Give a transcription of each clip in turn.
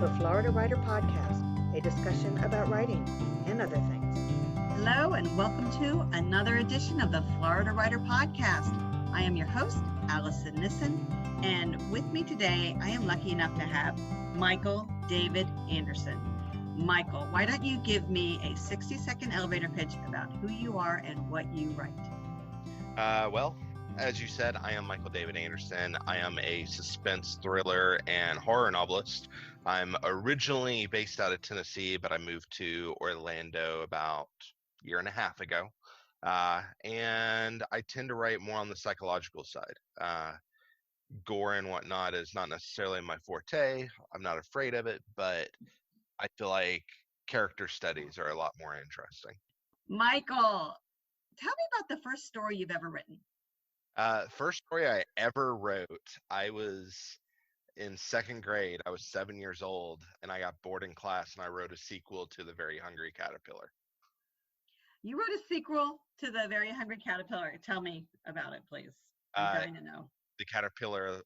for Florida Writer Podcast, a discussion about writing and other things. Hello, and welcome to another edition of the Florida Writer Podcast. I am your host, Allison Nissen, and with me today, I am lucky enough to have Michael David Anderson. Michael, why don't you give me a 60-second elevator pitch about who you are and what you write? Well, as you said, I am Michael David Anderson. I am a suspense, thriller, and horror novelist. I'm originally based out of Tennessee, but I moved to Orlando about a year and a half ago. And I tend to write more on the psychological side. Gore and whatnot is not necessarily my forte. I'm not afraid of it, but I feel like character studies are a lot more interesting. Michael, tell me about the first story you've ever written. First story I ever wrote, I was in second grade. I was 7 years old, and I got bored in class, and I wrote a sequel to The Very Hungry Caterpillar. You wrote a sequel to The Very Hungry Caterpillar. Tell me about it, please. I'm dying to know. The caterpillar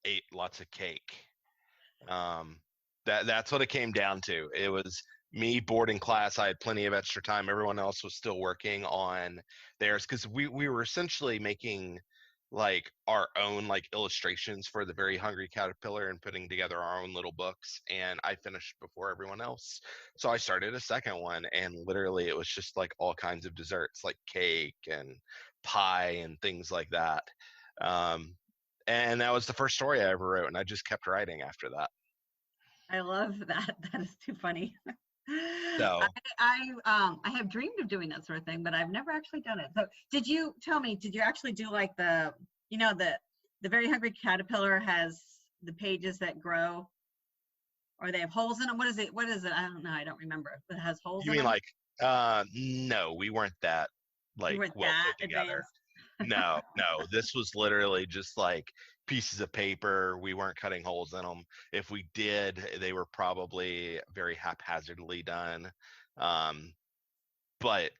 ate lots of cake. That's what it came down to. It was me bored in class. I had plenty of extra time. Everyone else was still working on theirs because we were essentially making like our own like illustrations for The Very Hungry Caterpillar and putting together our own little books, and I finished before everyone else. So I started a second one, and literally it was just like all kinds of desserts like cake and pie and things like that. And that was the first story I ever wrote, and I just kept writing after that. I love that. That is too funny. So I have dreamed of doing that sort of thing, but I've never actually done it. So did you actually do like the Very Hungry Caterpillar has the pages that grow, or they have holes in them? What is it? I don't know. I don't remember. It has holes you in mean them? like, no, we weren't that like weren't well that put together. advanced? No, this was literally just like pieces of paper. We weren't cutting holes in them. If we did, they were probably very haphazardly done. But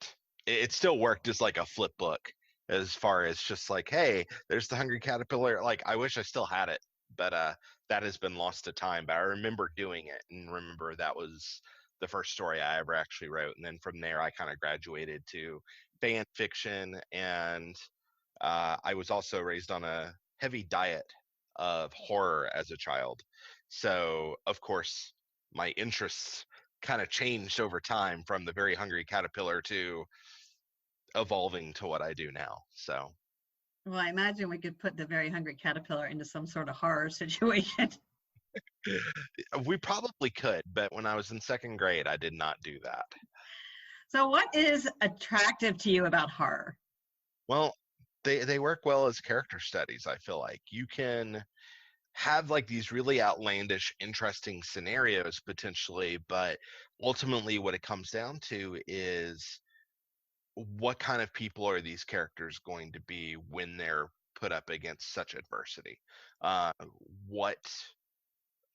it still worked as like a flip book as far as just like, hey, there's the Hungry Caterpillar. Like, I wish I still had it, but that has been lost to time. But I remember doing it and remember that was the first story I ever actually wrote. And then from there, I kind of graduated to fan fiction, and I was also raised on a heavy diet of horror as a child. So, of course, my interests kind of changed over time from The Very Hungry Caterpillar to evolving to what I do now. So, Well, I imagine we could put The Very Hungry Caterpillar into some sort of horror situation. we probably could, but when I was in second grade, I did not do that. So what is attractive to you about horror? Well, they work well as character studies. I feel like you can have like these really outlandish, interesting scenarios potentially, but ultimately what it comes down to is what kind of people are these characters going to be when they're put up against such adversity? What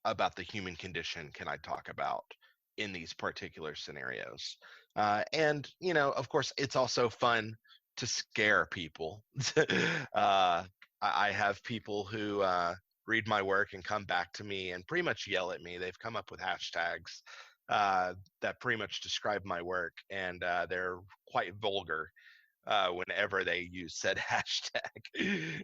about the human condition can I talk about in these particular scenarios? And, of course, it's also fun to scare people. I have people who read my work and come back to me and pretty much yell at me. They've come up with hashtags that pretty much describe my work, and they're quite vulgar whenever they use said hashtag.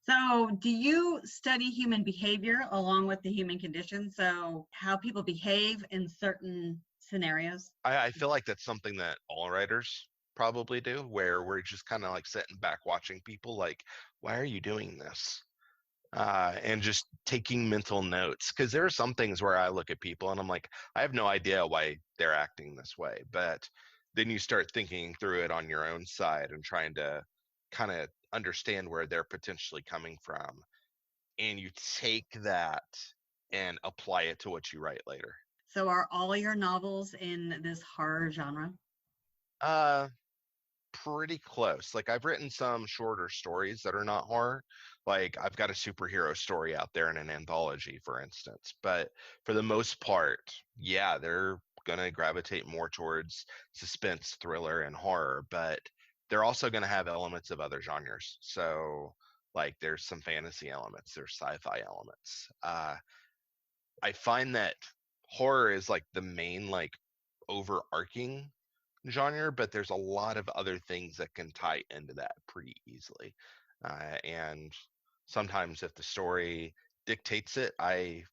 So do you study human behavior along with the human condition? So how people behave in certain scenarios? I feel like that's something that all writers probably do, where we're just kind of like sitting back watching people like, why are you doing this? And just taking mental notes, because there are some things where I look at people and I'm like, I have no idea why they're acting this way. But then you start thinking through it on your own side and trying to kind of understand where they're potentially coming from. And you take that and apply it to what you write later. So are all your novels in this horror genre? Pretty close. Like, I've written some shorter stories that are not horror. Like, I've got a superhero story out there in an anthology, for instance. But for the most part, yeah, they're gonna gravitate more towards suspense, thriller, and horror. But they're also gonna have elements of other genres. So, like, there's some fantasy elements, there's sci-fi elements. I find that horror is like the main like overarching genre, but there's a lot of other things that can tie into that pretty easily. And sometimes if the story dictates it, I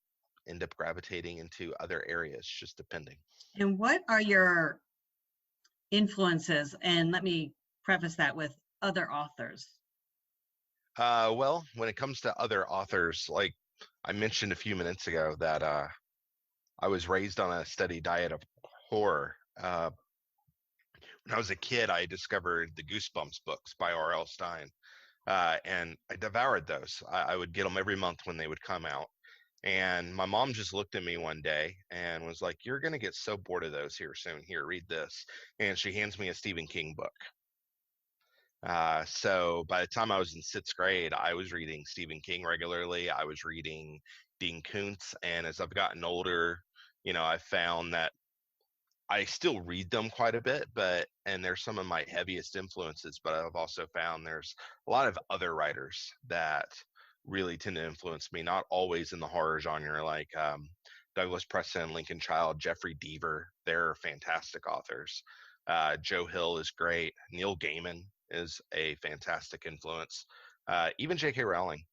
end up gravitating into other areas, just depending. And what are your influences? And let me preface that with other authors. Well, when it comes to other authors, like I mentioned a few minutes ago, that I was raised on a steady diet of horror. When I was a kid, I discovered the Goosebumps books by R.L. Stine, and I devoured those. I would get them every month when they would come out. And my mom just looked at me one day and was like, "You're going to get so bored of those here soon. Here, read this." And she hands me a Stephen King book. So by the time I was in sixth grade, I was reading Stephen King regularly. I was reading Dean Koontz. And as I've gotten older, I found that I still read them quite a bit, and they're some of my heaviest influences, but I've also found there's a lot of other writers that really tend to influence me, not always in the horror genre, like Douglas Preston, Lincoln Child, Jeffrey Deaver. They're fantastic authors. Joe Hill is great. Neil Gaiman is a fantastic influence. Even J.K. Rowling.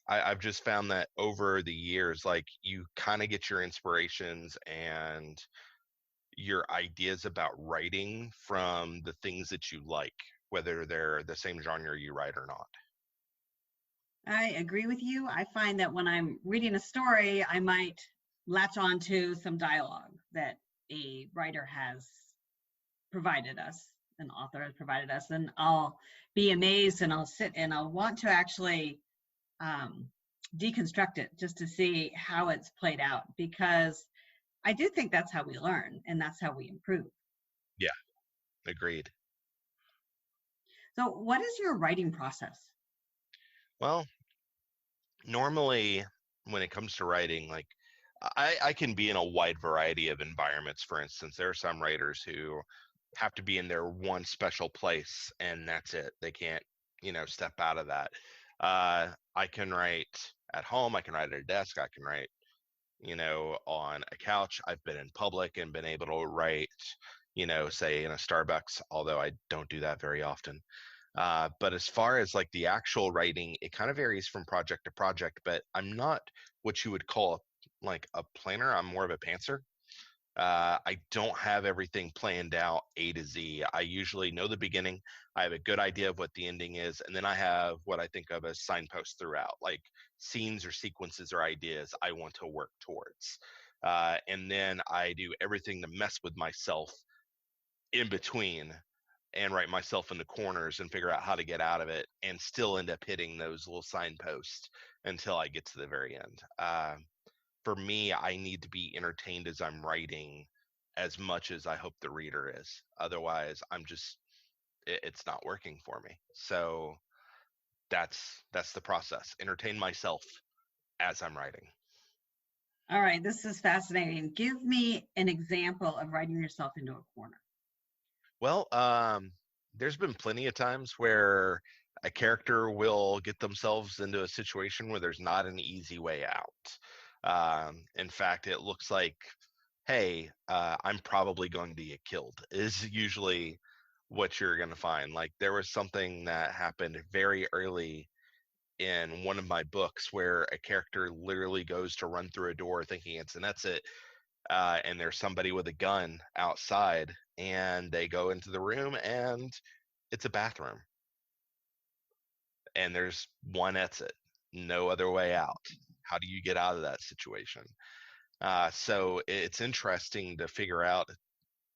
I've just found that over the years, like you kind of get your inspirations and your ideas about writing from the things that you like, whether they're the same genre you write or not. I agree with you. I find that when I'm reading a story, I might latch on to some dialogue that a writer has provided us, an author has provided us, and I'll be amazed and I'll sit and I'll want to actually deconstruct it just to see how it's played out, because I do think that's how we learn and that's how we improve. Yeah, agreed. So, what is your writing process? Well, normally when it comes to writing, like I can be in a wide variety of environments. For instance, there are some writers who have to be in their one special place and that's it. They can't, step out of that. I can write at home, I can write at a desk, I can write, on a couch. I've been in public and been able to write, say in a Starbucks, although I don't do that very often. But as far as like the actual writing, it kind of varies from project to project, but I'm not what you would call like a planner. I'm more of a pantser. I don't have everything planned out A to Z. I usually know the beginning. I have a good idea of what the ending is, and then I have what I think of as signposts throughout, like scenes or sequences or ideas I want to work towards. And then I do everything to mess with myself in between and write myself into corners and figure out how to get out of it and still end up hitting those little signposts until I get to the very end. For me, I need to be entertained as I'm writing as much as I hope the reader is. Otherwise, it's not working for me. So that's the process. Entertain myself as I'm writing. All right, this is fascinating. Give me an example of writing yourself into a corner. Well, there's been plenty of times where a character will get themselves into a situation where there's not an easy way out. In fact, it looks like, hey, I'm probably going to get killed, is usually what you're going to find. Like there was something that happened very early in one of my books where a character literally goes to run through a door thinking it's an exit, and there's somebody with a gun outside, and they go into the room and it's a bathroom and there's one exit, no other way out. How do you get out of that situation? So it's interesting to figure out,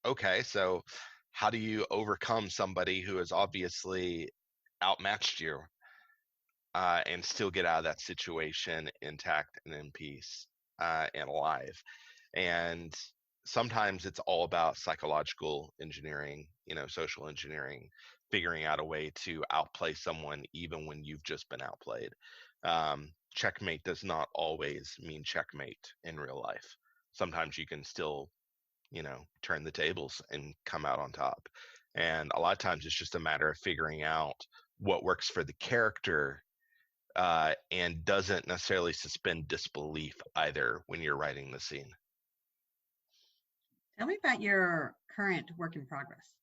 okay, so how do you overcome somebody who has obviously outmatched you, and still get out of that situation intact and in peace, and alive? And sometimes it's all about psychological engineering, social engineering, figuring out a way to outplay someone even when you've just been outplayed. Checkmate does not always mean checkmate in real life. Sometimes you can still, turn the tables and come out on top. And a lot of times it's just a matter of figuring out what works for the character, and doesn't necessarily suspend disbelief either when you're writing the scene. Tell me about your current work in progress.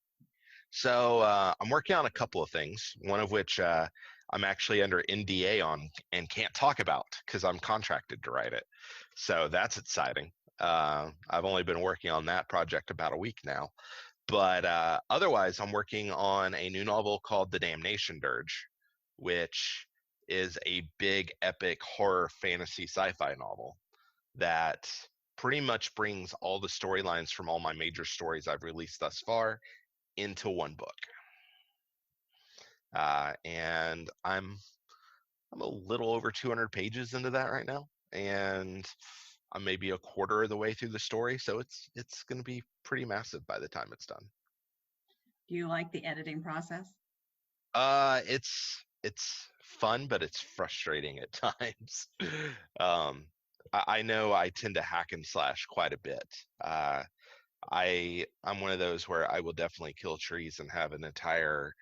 So I'm working on a couple of things, one of which I'm actually under NDA on and can't talk about because I'm contracted to write it. So that's exciting. I've only been working on that project about a week now. But otherwise, I'm working on a new novel called The Damnation Dirge, which is a big, epic horror fantasy sci-fi novel that pretty much brings all the storylines from all my major stories I've released thus far into one book. And I'm a little over 200 pages into that right now, and I'm maybe a quarter of the way through the story, so it's going to be pretty massive by the time it's done. Do you like the editing process? It's fun, but it's frustrating at times. I know I tend to hack and slash quite a bit. I'm one of those where I will definitely kill trees and have an entire,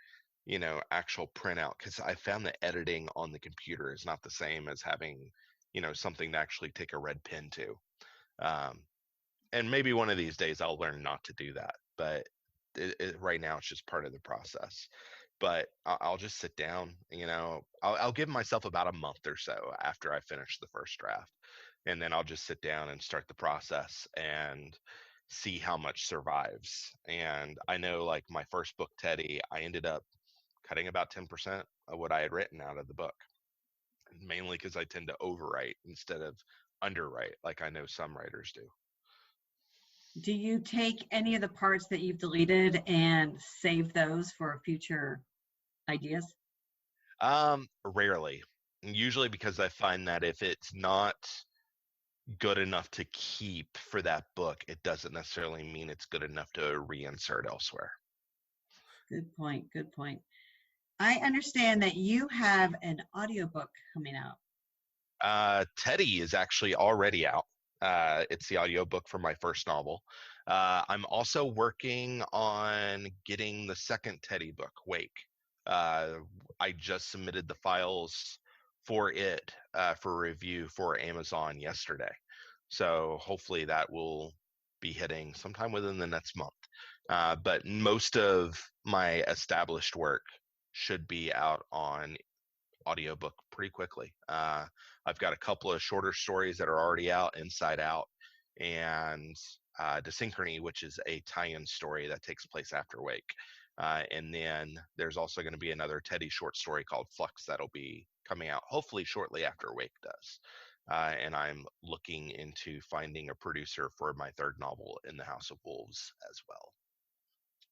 actual printout, because I found that editing on the computer is not the same as having, something to actually take a red pen to. And maybe one of these days I'll learn not to do that, but right now it's just part of the process. But I'll just sit down, I'll give myself about a month or so after I finish the first draft, and then I'll just sit down and start the process and see how much survives. And I know, like, my first book, Teddy, I ended up cutting about 10% of what I had written out of the book, mainly because I tend to overwrite instead of underwrite, like I know some writers do. Do you take any of the parts that you've deleted and save those for future ideas? Rarely. Usually because I find that if it's not good enough to keep for that book, it doesn't necessarily mean it's good enough to reinsert elsewhere. Good point. Good point. I understand that you have an audiobook coming out. Teddy is actually already out. It's the audiobook for my first novel. I'm also working on getting the second Teddy book, Wake. I just submitted the files for it for review for Amazon yesterday. So hopefully that will be hitting sometime within the next month. But most of my established work should be out on audiobook pretty quickly. I've got a couple of shorter stories that are already out, Inside Out and Desynchrony, which is a tie-in story that takes place after Wake. And then there's also going to be another Teddy short story called Flux that'll be coming out hopefully shortly after Wake does. And I'm looking into finding a producer for my third novel, In the House of Wolves, as well.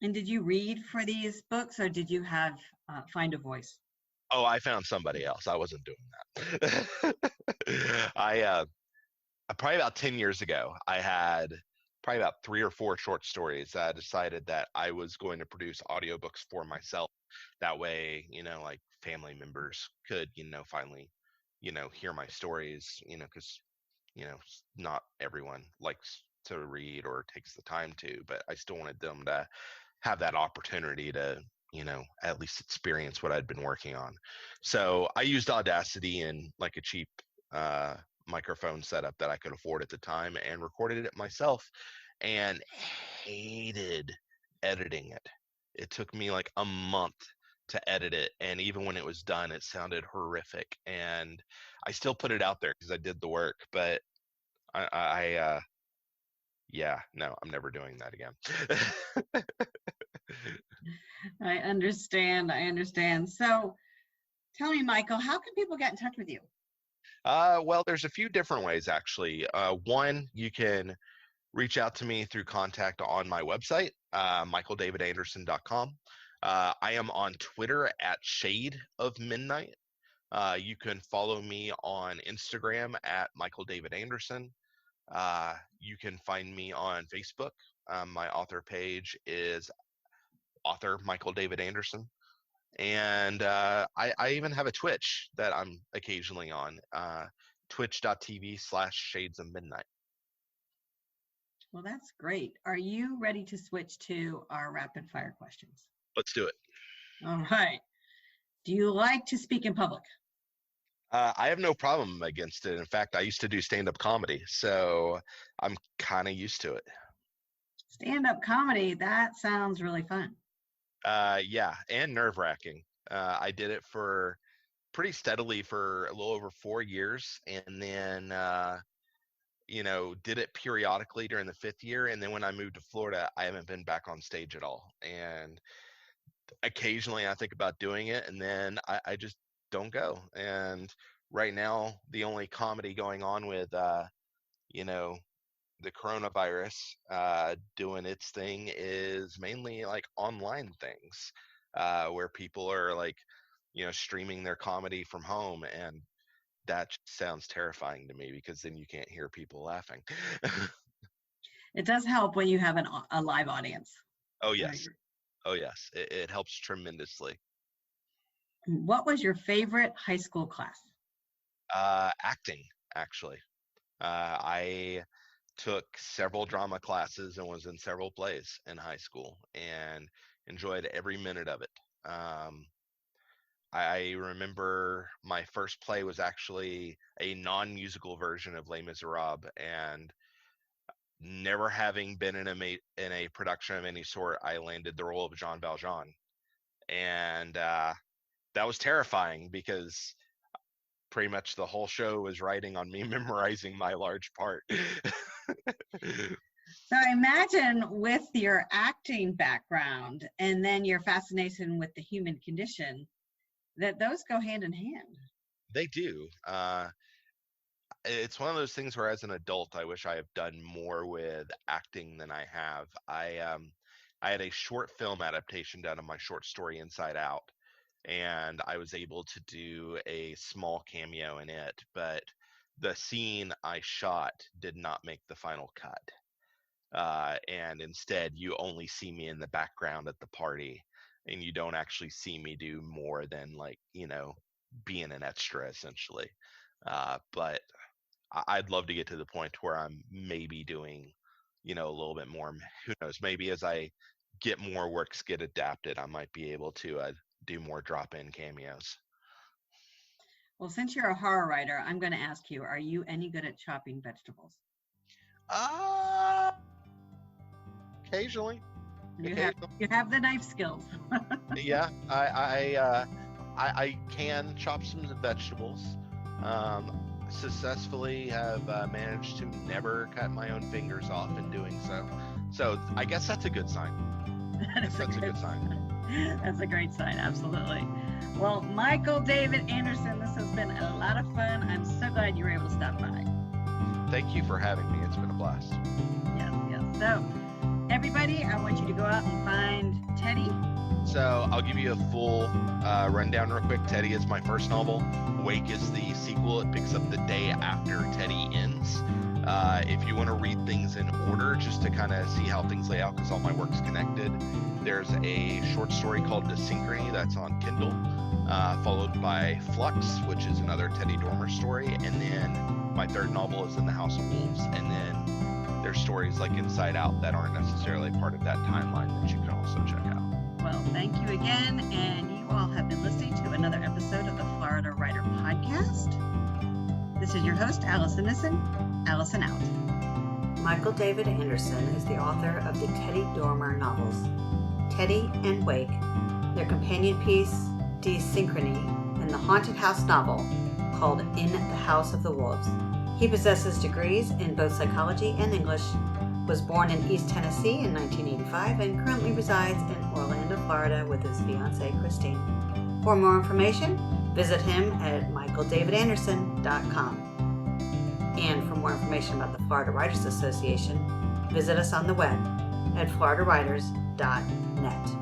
And did you read for these books, or did you have find a voice? Oh, I found somebody else. I wasn't doing that. I probably about 10 years ago, I had probably about 3 or 4 short stories that I decided that I was going to produce audiobooks for myself. That way, like, family members could, finally, hear my stories, because, not everyone likes to read or takes the time to, but I still wanted them to have that opportunity to, at least experience what I'd been working on. So I used Audacity and like a cheap microphone setup that I could afford at the time and recorded it myself, and hated editing it. It took me like a month to edit it, and even when it was done, it sounded horrific. And I still put it out there because I did the work, but yeah, no, I'm never doing that again. I understand. So tell me, Michael, how can people get in touch with you? Well, there's a few different ways, actually. One, you can reach out to me through contact on my website, michaeldavidanderson.com. I am on Twitter at Shade of Midnight. You can follow me on Instagram at Michael David Anderson. You can find me on Facebook. My author page is author Michael David Anderson. And I even have a Twitch that I'm occasionally on, twitch.tv/Shades of Midnight. Well, that's great. Are you ready to switch to our rapid fire questions? Let's do it. All right. Do you like to speak in public? I have no problem against it. In fact, I used to do stand-up comedy, so I'm kind of used to it. Stand-up comedy, that sounds really fun. Yeah, and nerve-wracking. I did it for pretty steadily for a little over 4 years, and then did it periodically during the 5th year. And then when I moved to Florida, I haven't been back on stage at all. And occasionally I think about doing it, and then I just don't go. And right now, the only comedy going on with, you know, the coronavirus doing its thing is mainly like online things where people are like, streaming their comedy from home. And that sounds terrifying to me because then you can't hear people laughing. It does help when you have a live audience. Oh, yes. Oh, yes. It helps tremendously. What was your favorite high school class? Acting, actually. I took several drama classes and was in several plays in high school and enjoyed every minute of it. I remember my first play was actually a non-musical version of Les Miserables, and never having been in a production of any sort, I landed the role of Jean Valjean, and that was terrifying because pretty much the whole show was riding on me memorizing my large part. So I imagine with your acting background and then your fascination with the human condition, that those go hand in hand. They do. It's one of those things where as an adult, I wish I have done more with acting than I have. I had a short film adaptation done of my short story Inside Out, and I was able to do a small cameo in it, but the scene I shot did not make the final cut. And instead, you only see me in the background at the party, and you don't actually see me do more than being an extra essentially. But I'd love to get to the point where I'm maybe doing, a little bit more. Who knows? Maybe as I get more works get adapted, I might be able to do more drop-in cameos. Well, since you're a horror writer, I'm going to ask you, are you any good at chopping vegetables? Occasionally. You have the knife skills. Yeah, I can chop some vegetables. Successfully have managed to never cut my own fingers off in doing so. So I guess that's a good sign. That's a good sign. That's a great sign, absolutely. Well, Michael David Anderson, this has been a lot of fun. I'm so glad you were able to stop by. Thank you for having me. It's been a blast. Yes. So, everybody, I want you to go out and find Teddy. So I'll give you a full rundown real quick. Teddy is my first novel. Wake is the sequel. It picks up the day after Teddy ends. If you want to read things in order, just to kind of see how things lay out, because all my work's connected, there's a short story called Desynchrony that's on Kindle, followed by Flux, which is another Teddy Dormer story, and then my third novel is In the House of Wolves, and then there's stories like Inside Out that aren't necessarily part of that timeline that you can also check out. Well, thank you again, and you all have been listening to another episode of the Florida Writer Podcast. This is your host, Allison Nissen. Allison out. Michael David Anderson is the author of the Teddy Dormer novels, Teddy and Wake, their companion piece, Desynchrony, and the haunted house novel called In the House of the Wolves. He possesses degrees in both psychology and English, was born in East Tennessee in 1985, and currently resides in Orlando, Florida with his fiancée, Christine. For more information, visit him at michaeldavidanderson.com. And for more information about the Florida Writers Association, visit us on the web at floridawriters.net.